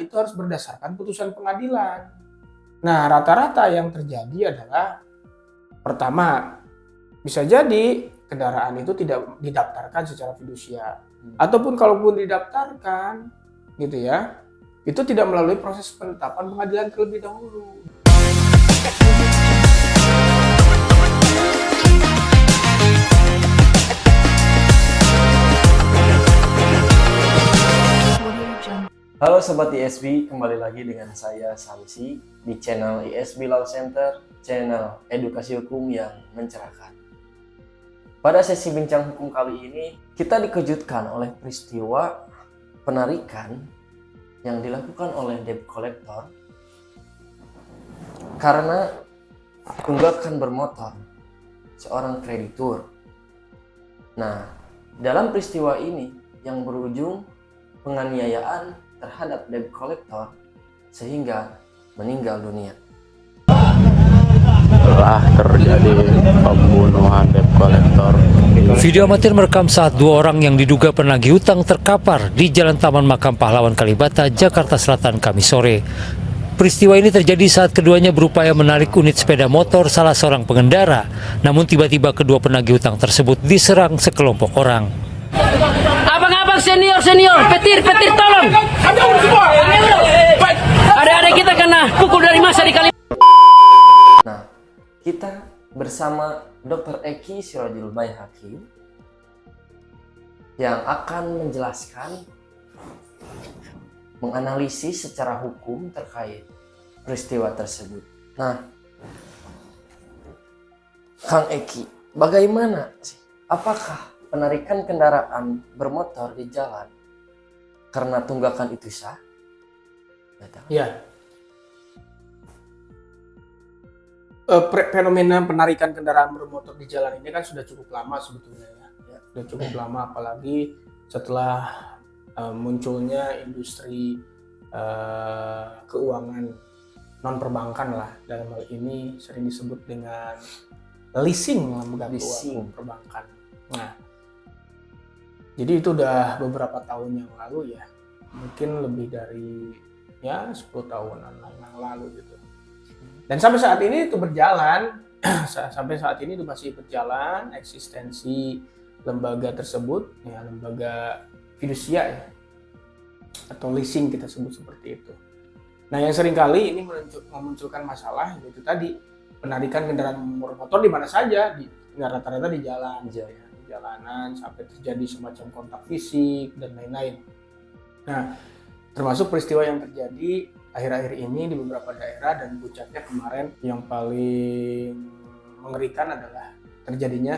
itu harus berdasarkan putusan pengadilan. Nah, rata-rata yang terjadi adalah pertama, bisa jadi kendaraan itu tidak didaftarkan secara fidusia. Ataupun kalaupun didaftarkan, gitu ya, itu tidak melalui proses penetapan pengadilan terlebih dahulu. Halo Sobat ISB, kembali lagi dengan saya Samsi di channel ISB Law Center, channel edukasi hukum yang mencerahkan. Pada sesi bincang hukum kali ini, kita dikejutkan oleh peristiwa penarikan yang dilakukan oleh debt collector karena tunggakan bermotor seorang kreditur. Nah, dalam peristiwa ini yang berujung penganiayaan terhadap debt collector sehingga meninggal dunia. Telah terjadi pembunuhan debt collector. Video amatir merekam saat dua orang yang diduga penagih utang terkapar di Jalan Taman Makam Pahlawan Kalibata, Jakarta Selatan Kamis sore. Peristiwa ini terjadi saat keduanya berupaya menarik unit sepeda motor salah seorang pengendara, namun tiba-tiba kedua penagih utang tersebut diserang sekelompok orang. Abang-abang senior, petir tolong. Adik-adik kita kena pukul dari masa di kali. Nah, kita bersama Dr. Eki Sirojul Baihaqi yang akan menjelaskan, menganalisis secara hukum terkait peristiwa tersebut. Nah, Kang Eki, bagaimana sih? Apakah penarikan kendaraan bermotor di jalan karena tunggakan itu sah? Ya. Fenomena penarikan kendaraan bermotor di jalan ini kan sudah cukup lama sebetulnya ya. Sudah cukup lama, apalagi setelah munculnya industri keuangan non perbankan lah, dalam hal ini sering disebut dengan leasing lembaga keuangan perbankan. Nah, jadi itu udah beberapa tahun yang lalu ya, mungkin lebih dari 10 tahunan yang lalu gitu. Dan sampai saat ini itu berjalan, sampai saat ini itu masih berjalan eksistensi lembaga tersebut, ya lembaga fidusia ya, atau leasing kita sebut seperti itu. Nah, yang seringkali ini memunculkan masalah yaitu tadi penarikan kendaraan bermotor di mana saja, rata-rata di jalan, di jalanan, sampai terjadi semacam kontak fisik dan lain-lain. Nah, termasuk peristiwa yang terjadi akhir-akhir ini di beberapa daerah, dan puncaknya kemarin yang paling mengerikan adalah terjadinya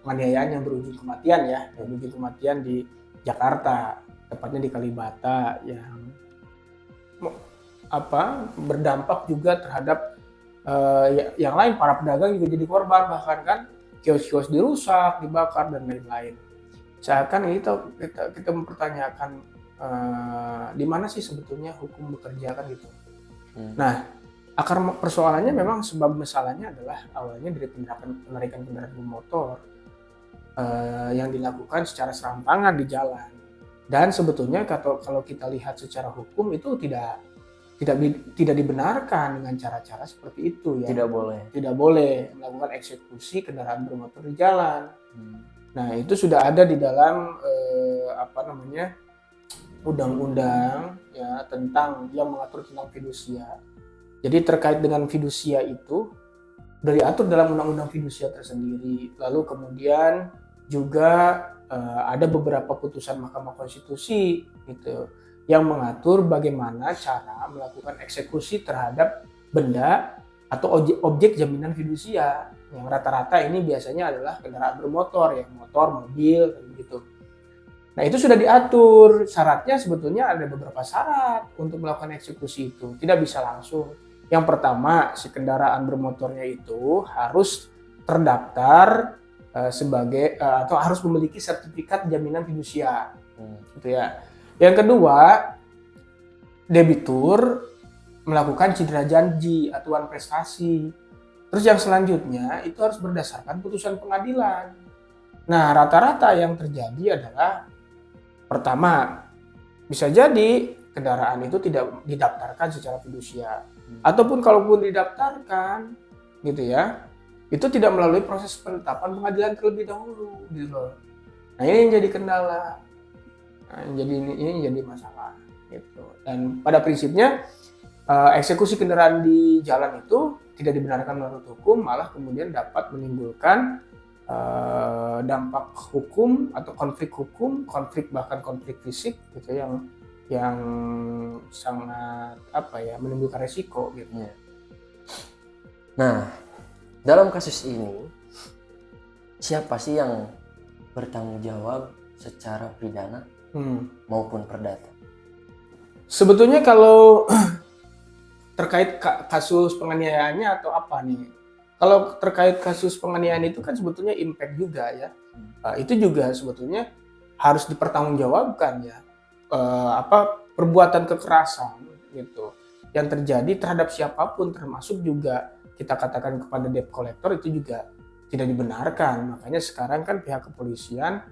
penganiayaan yang berujung kematian ya, berujung kematian di Jakarta, tepatnya di Kalibata, yang berdampak juga terhadap yang lain, para pedagang juga jadi korban, bahkan kan kios-kios dirusak, dibakar dan lain-lain. Seakan ini kita mempertanyakan di mana sih sebetulnya hukum bekerja kan gitu. Nah, akar persoalannya memang sebab masalahnya adalah awalnya dari penarikan kendaraan bermotor yang dilakukan secara serampangan di jalan. Dan sebetulnya kalau kita lihat secara hukum itu tidak dibenarkan dengan cara-cara seperti itu ya. Tidak boleh melakukan eksekusi kendaraan bermotor di jalan. Nah, itu sudah ada di dalam undang-undang ya tentang yang mengatur tentang fidusia. Jadi terkait dengan fidusia itu sudah diatur dalam undang-undang fidusia tersendiri. Lalu kemudian juga ada beberapa putusan Mahkamah Konstitusi gitu yang mengatur bagaimana cara melakukan eksekusi terhadap benda atau objek jaminan fidusia. Yang rata-rata ini biasanya adalah kendaraan bermotor, ya motor, mobil, gitu. Nah, itu sudah diatur. Syaratnya sebetulnya ada beberapa syarat untuk melakukan eksekusi itu. Tidak bisa langsung. Yang pertama, si kendaraan bermotornya itu harus terdaftar sebagai atau harus memiliki sertifikat jaminan fidusia. Gitu ya. Yang kedua, debitur melakukan cedera janji, aturan prestasi. Terus yang selanjutnya itu harus berdasarkan putusan pengadilan. Nah, rata-rata yang terjadi adalah pertama, bisa jadi kendaraan itu tidak didaftarkan secara fidusia. Ataupun kalaupun didaftarkan gitu ya, itu tidak melalui proses penetapan pengadilan terlebih dahulu gitu loh. Nah, ini yang jadi kendala. Nah, ini jadi masalah gitu. Dan pada prinsipnya eksekusi kendaraan di jalan itu tidak dibenarkan menurut hukum, malah kemudian dapat menimbulkan dampak hukum atau konflik hukum, bahkan konflik fisik gitu yang sangat menimbulkan resiko gitu. Nah, dalam kasus ini siapa sih yang bertanggung jawab secara pidana maupun perdata? Sebetulnya kalau terkait kasus penganiayaannya atau apa nih? Kalau terkait kasus penganiayaan itu kan sebetulnya impact juga ya. Itu juga sebetulnya harus dipertanggungjawabkan ya. Perbuatan kekerasan gitu yang terjadi terhadap siapapun, termasuk juga kita katakan kepada debt collector, itu juga tidak dibenarkan. Makanya sekarang kan pihak kepolisian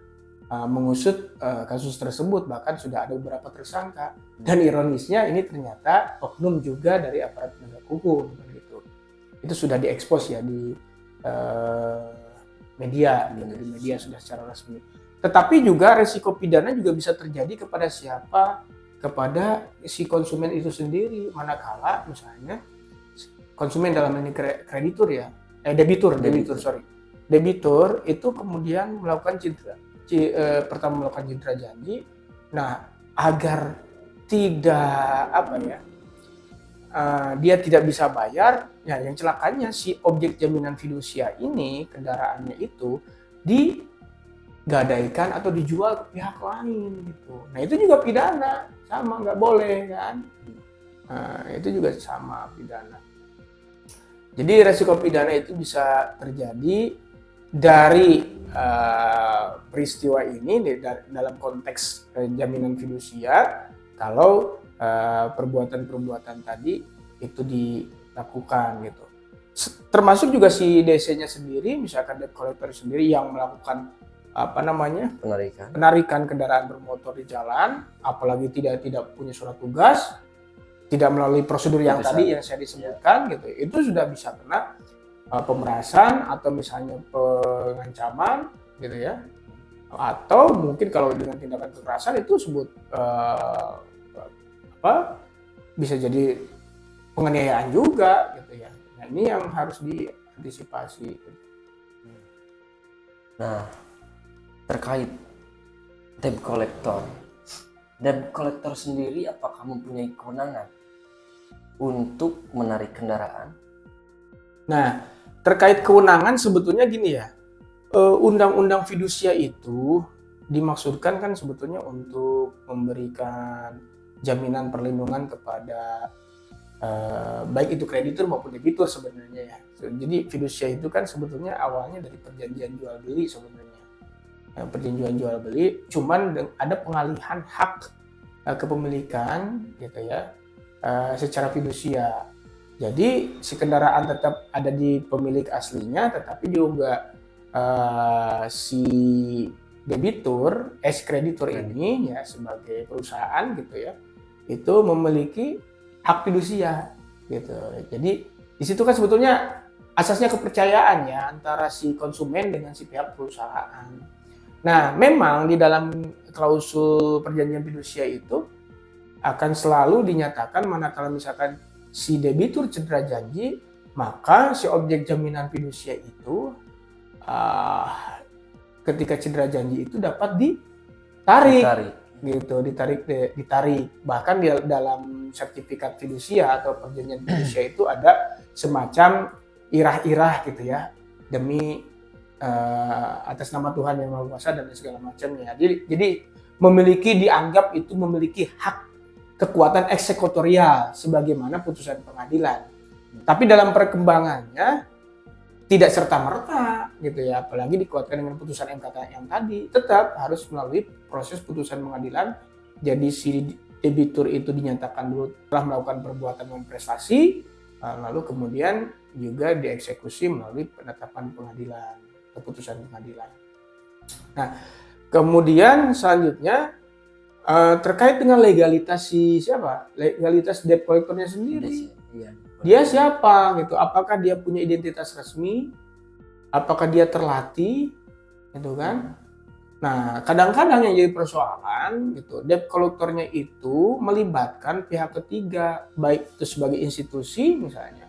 mengusut kasus tersebut, bahkan sudah ada beberapa tersangka. Dan ironisnya ini ternyata oknum juga dari aparat penegak hukum gitu. Itu sudah diekspos ya di media, di media sudah secara resmi. Tetapi juga resiko pidana juga bisa terjadi kepada siapa? Kepada si konsumen itu sendiri. Manakala misalnya konsumen dalam ini kreditur ya, debitur itu kemudian melakukan pertama melakukan citra janji. Nah, agar tidak dia tidak bisa bayar, ya yang celakanya si objek jaminan fidusia ini, kendaraannya itu digadaikan atau dijual ke pihak lain gitu. Nah, itu juga pidana, sama, nggak boleh kan. Nah, itu juga sama pidana. Jadi resiko pidana itu bisa terjadi dari peristiwa ini dalam konteks jaminan fidusia kalau perbuatan-perbuatan tadi itu dilakukan gitu. Termasuk juga si DC-nya sendiri, misalkan debt collector sendiri yang melakukan penarikan kendaraan bermotor di jalan, apalagi tidak punya surat tugas, tidak melalui prosedur yang tadi yang saya disebutkan gitu, itu sudah bisa kena pemerasan atau misalnya pengancaman gitu ya, atau mungkin kalau dengan tindakan kekerasan itu sebut bisa jadi penganiayaan juga gitu ya. Nah, ini yang harus diantisipasi gitu. Nah, terkait debt collector sendiri, apakah mempunyai kewenangan untuk menarik kendaraan? Nah, terkait kewenangan sebetulnya gini ya, undang-undang fidusia itu dimaksudkan kan sebetulnya untuk memberikan jaminan perlindungan kepada baik itu kreditur maupun debitur sebenarnya ya. Jadi fidusia itu kan sebetulnya awalnya dari perjanjian jual beli sebenarnya. Perjanjian jual beli, cuman ada pengalihan hak kepemilikan gitu ya secara fidusia. Jadi si kendaraan tetap ada di pemilik aslinya, tetapi juga si debitur, kreditur ini ya sebagai perusahaan gitu ya, itu memiliki hak fidusia gitu. Jadi di situ kan sebetulnya asasnya kepercayaan ya antara si konsumen dengan si pihak perusahaan. Nah, memang di dalam klausul perjanjian fidusia itu akan selalu dinyatakan manakala misalkan si debitur cedera janji, maka si objek jaminan fidusia itu ketika cedera janji itu dapat ditarik. Bahkan di dalam sertifikat fidusia atau perjanjian fidusia itu ada semacam irah-irah gitu ya, demi atas nama Tuhan yang Maha Kuasa dan segala macamnya. Jadi dianggap itu memiliki hak kekuatan eksekutorial sebagaimana putusan pengadilan. Tapi dalam perkembangannya tidak serta-merta gitu ya, apalagi dikuatkan dengan putusan MK yang tadi, tetap harus melalui proses putusan pengadilan. Jadi si debitur itu dinyatakan dulu telah melakukan perbuatan non-prestasi, lalu kemudian juga dieksekusi melalui penetapan pengadilan, keputusan pengadilan. Nah, kemudian selanjutnya Terkait dengan legalitas siapa? Legalitas debt collectornya sendiri. Iya. Dia siapa gitu? Apakah dia punya identitas resmi? Apakah dia terlatih? Gitu kan? Nah, kadang-kadang yang jadi persoalan gitu, debt collectornya itu melibatkan pihak ketiga, baik itu sebagai institusi misalnya,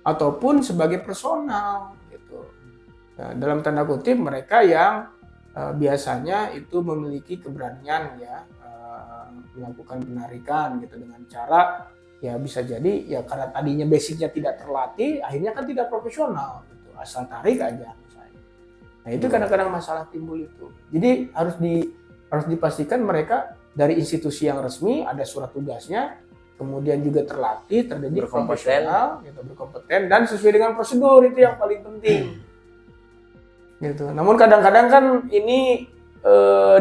ataupun sebagai personal gitu. Nah, dalam tanda kutip mereka yang biasanya itu memiliki keberanian ya melakukan penarikan gitu dengan cara ya bisa jadi ya karena tadinya basicnya tidak terlatih, akhirnya kan tidak profesional gitu, asal tarik aja misalnya. Nah itu kadang-kadang masalah timbul itu. Jadi harus dipastikan mereka dari institusi yang resmi ada surat tugasnya, kemudian juga terlatih, terdidik, profesional, gitu, berkompeten dan sesuai dengan prosedur, itu yang paling penting. Gitu. Namun kadang-kadang kan ini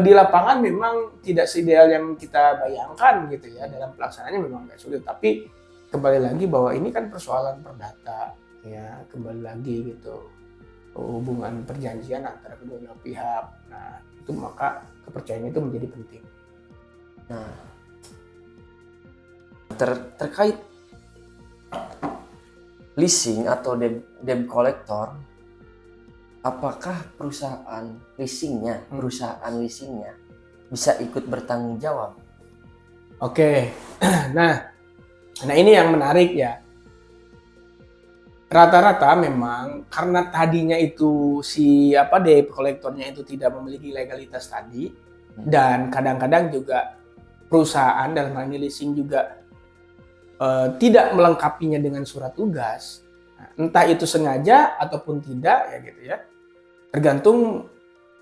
di lapangan memang tidak seideal yang kita bayangkan gitu ya, dalam pelaksanaannya memang nggak sulit, tapi kembali lagi bahwa ini kan persoalan perdata ya, kembali lagi gitu hubungan perjanjian antara kedua belah pihak. Nah itu maka kepercayaan itu menjadi penting. Nah terkait leasing atau debt collector, apakah perusahaan leasingnya bisa ikut bertanggung jawab? Oke, nah ini yang menarik ya. Rata-rata memang karena tadinya itu debt collectornya itu tidak memiliki legalitas tadi, dan kadang-kadang juga perusahaan dalam hal ini leasing juga tidak melengkapinya dengan surat tugas. Nah, entah itu sengaja ataupun tidak ya gitu ya. Tergantung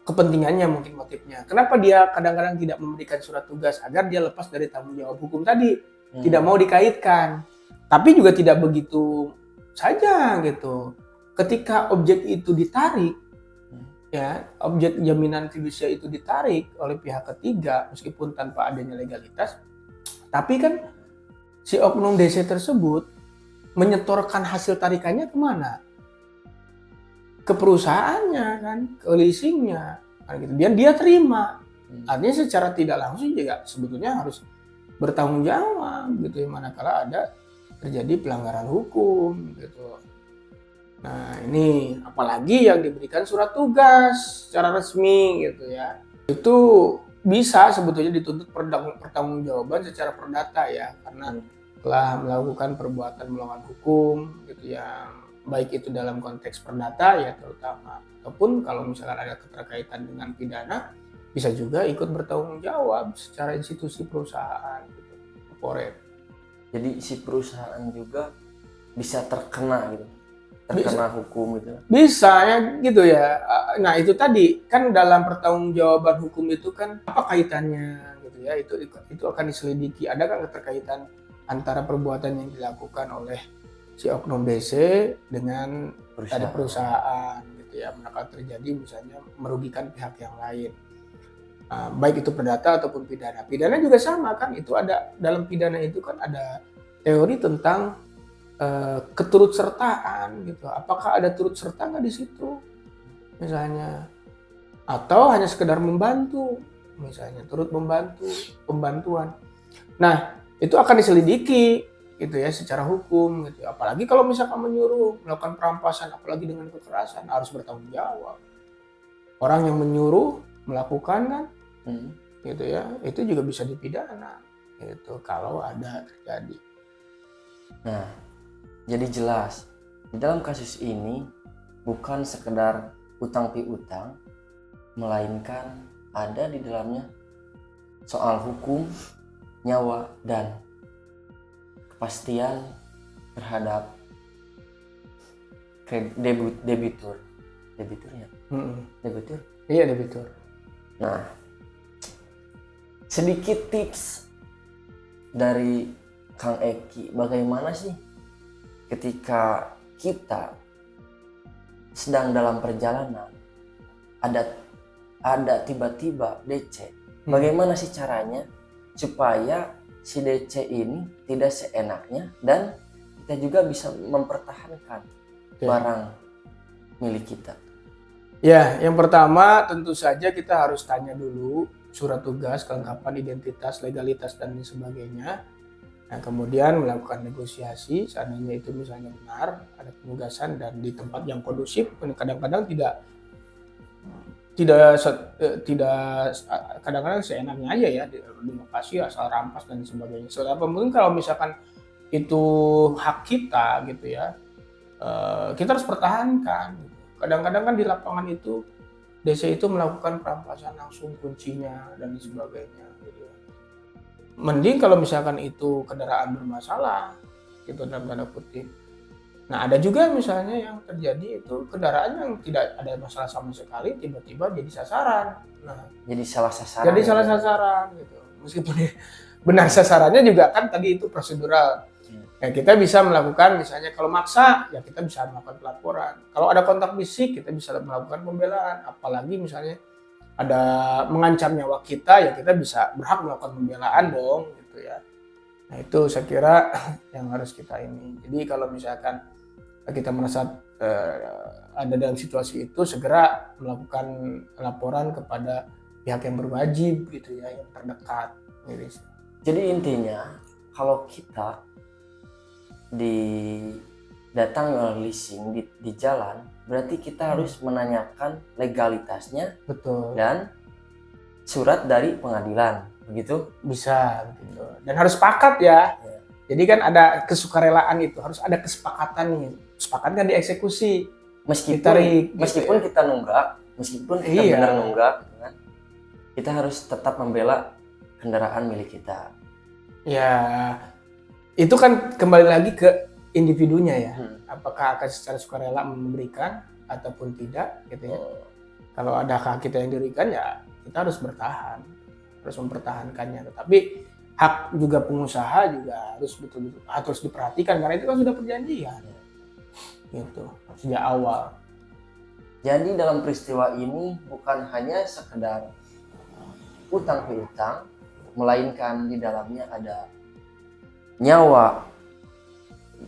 kepentingannya, mungkin motifnya. Kenapa dia kadang-kadang tidak memberikan surat tugas? Agar dia lepas dari tanggung jawab hukum tadi. Tidak mau dikaitkan. Tapi juga tidak begitu saja gitu. Ketika objek itu ditarik, ya objek jaminan fidusia itu ditarik oleh pihak ketiga, meskipun tanpa adanya legalitas, tapi kan si oknum DC tersebut menyetorkan hasil tarikannya kemana? Ke perusahaannya kan, ke leasingnya kan gitu. Dia terima. Artinya secara tidak langsung juga sebetulnya harus bertanggung jawab gitu ya, manakala ada terjadi pelanggaran hukum gitu. Nah ini apalagi yang diberikan surat tugas secara resmi gitu ya, itu bisa sebetulnya dituntut pertanggungjawaban secara perdata ya, karena telah melakukan perbuatan melawan hukum gitu ya, baik itu dalam konteks perdata ya terutama, ataupun kalau misalkan ada keterkaitan dengan pidana bisa juga ikut bertanggung jawab secara institusi perusahaan gitu, corporate. Jadi si perusahaan juga bisa terkena hukum gitu. Bisa ya gitu ya. Nah itu tadi kan dalam pertanggungjawaban hukum itu kan apa kaitannya gitu ya, itu akan diselidiki, ada kan keterkaitan antara perbuatan yang dilakukan oleh si oknum DC dengan perusahaan gitu ya, maka terjadi misalnya merugikan pihak yang lain, baik itu perdata ataupun pidana. Pidana juga sama kan, itu ada dalam pidana itu kan ada teori tentang keturutsertaan gitu, apakah ada turut serta nggak di situ misalnya, atau hanya sekedar membantu misalnya, turut membantu, pembantuan. Nah itu akan diselidiki gitu ya secara hukum gitu. Apalagi kalau misalkan menyuruh melakukan perampasan, apalagi dengan kekerasan, harus bertanggung jawab. Orang yang menyuruh melakukan kan gitu ya, itu juga bisa dipidana gitu kalau ada terjadi. Nah jadi jelas di dalam kasus ini bukan sekedar utang piutang, melainkan ada di dalamnya soal hukum, nyawa, dan kepastian terhadap debitur. Iya, debitur. Nah, sedikit tips dari Kang Eki, bagaimana sih ketika kita sedang dalam perjalanan ada tiba-tiba DC, bagaimana sih caranya supaya si DC ini tidak seenaknya dan kita juga bisa mempertahankan barang milik kita? Ya, yang pertama tentu saja kita harus tanya dulu surat tugas, kelengkapan identitas, legalitas dan lain sebagainya. Nah, kemudian melakukan negosiasi, seandainya itu misalnya benar, ada penugasan dan di tempat yang kondusif. Kadang-kadang kadang-kadang seenaknya aja ya di lokasi asal rampas dan sebagainya. Soalnya mungkin kalau misalkan itu hak kita gitu ya, kita harus pertahankan. Kadang-kadang kan di lapangan itu DC itu melakukan perampasan langsung kuncinya dan sebagainya. Gitu. Mending kalau misalkan itu kendaraan bermasalah, gitu dalam tanda kutip. Nah ada juga misalnya yang terjadi itu kendaraan yang tidak ada masalah sama sekali, tiba-tiba jadi sasaran. Nah, jadi salah sasaran. Jadi salah sasaran gitu. Meskipun benar sasarannya juga kan tadi itu prosedural. Ya, kita bisa melakukan misalnya kalau maksa ya kita bisa melakukan pelaporan. Kalau ada kontak fisik kita bisa melakukan pembelaan. Apalagi misalnya ada mengancam nyawa kita ya kita bisa berhak melakukan pembelaan dong gitu ya. Nah itu saya kira yang harus kita ini. Jadi kalau misalkan kita merasa ada dalam situasi itu segera melakukan laporan kepada pihak yang berwajib gitu ya, yang terdekat. Gitu. Jadi intinya kalau kita datang leasing di jalan, berarti kita harus menanyakan legalitasnya. Betul. Dan surat dari pengadilan, begitu? Bisa gitu. Dan harus sepakat ya. Jadi kan ada kesukarelaan itu, harus ada kesepakatan nih. Sepakatnya dieksekusi. Meskipun kita nunggak, meskipun kita benar nunggak, kan? Kita harus tetap membela kendaraan milik kita. Ya, itu kan kembali lagi ke individunya ya. Apakah akan secara sukarela memberikan ataupun tidak gitu ya. Kalau ada hak kita yang diberikan ya kita harus bertahan, harus mempertahankannya. Tetapi hak juga pengusaha juga harus betul-betul harus diperhatikan karena itu kan sudah perjanjian. Gitu, sejak awal. Jadi dalam peristiwa ini bukan hanya sekedar utang piutang, melainkan di dalamnya ada nyawa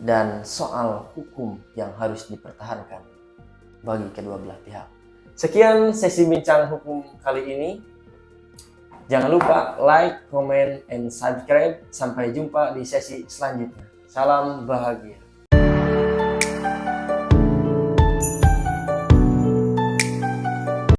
dan soal hukum yang harus dipertahankan bagi kedua belah pihak. Sekian sesi bincang hukum kali ini. Jangan lupa like, comment, and subscribe. Sampai jumpa di sesi selanjutnya. Salam bahagia.